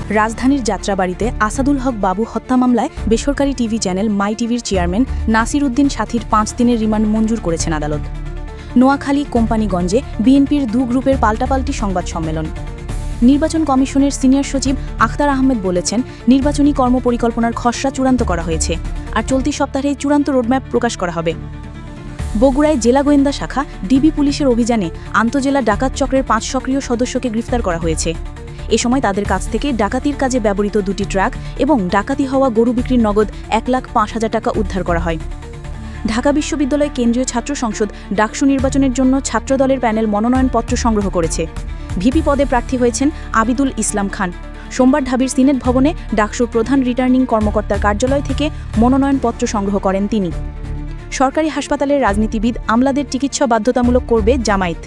রাজধানীর যাত্রাবাড়িতে আসাদুল হক বাবু হত্যা মামলায় বেসরকারি টিভি চ্যানেল মাই টিভির চেয়ারম্যান নাসির উদ্দিন সাথীর 5 দিনের রিমান্ড মঞ্জুর করেছেন আদালত। নোয়াখালী কোম্পানিগঞ্জে বিএনপির দু গ্রুপের পাল্টাপাল্টি সংবাদ সম্মেলন। নির্বাচন কমিশনের সিনিয়র সচিব আখতার আহমেদ বলেছেন, নির্বাচনী কর্মপরিকল্পনার খসড়া চূড়ান্ত করা হয়েছে, আর চলতি সপ্তাহে চূড়ান্ত রোডম্যাপ প্রকাশ করা হবে। বগুড়ায় জেলা গোয়েন্দা শাখা ডিবি পুলিশের অভিযানে আন্তজেলা ডাকাত চক্রের 5 সক্রিয় সদস্যকে গ্রেফতার করা হয়েছে। এ সময় তাদের কাছ থেকে ডাকাতির কাজে ব্যবহৃত 2টি ট্রাক এবং ডাকাতি হওয়া গরু বিক্রির নগদ 1,05,000 টাকা উদ্ধার করা হয়। ঢাকা বিশ্ববিদ্যালয় কেন্দ্রীয় ছাত্র সংসদ ডাকসু নির্বাচনের জন্য ছাত্রদলের প্যানেল মনোনয়নপত্র সংগ্রহ করেছে। ভিপি পদে প্রার্থী হয়েছেন আবিদুল ইসলাম খান। সোমবার ঢাবির সিনেট ভবনে ডাকসুর প্রধান রিটার্নিং কর্মকর্তার কার্যালয় থেকে মনোনয়নপত্র সংগ্রহ করেন তিনি। সরকারি হাসপাতালের রাজনীতিবিদ আমলাদের চিকিৎসা বাধ্যতামূলক করবে জামায়াত।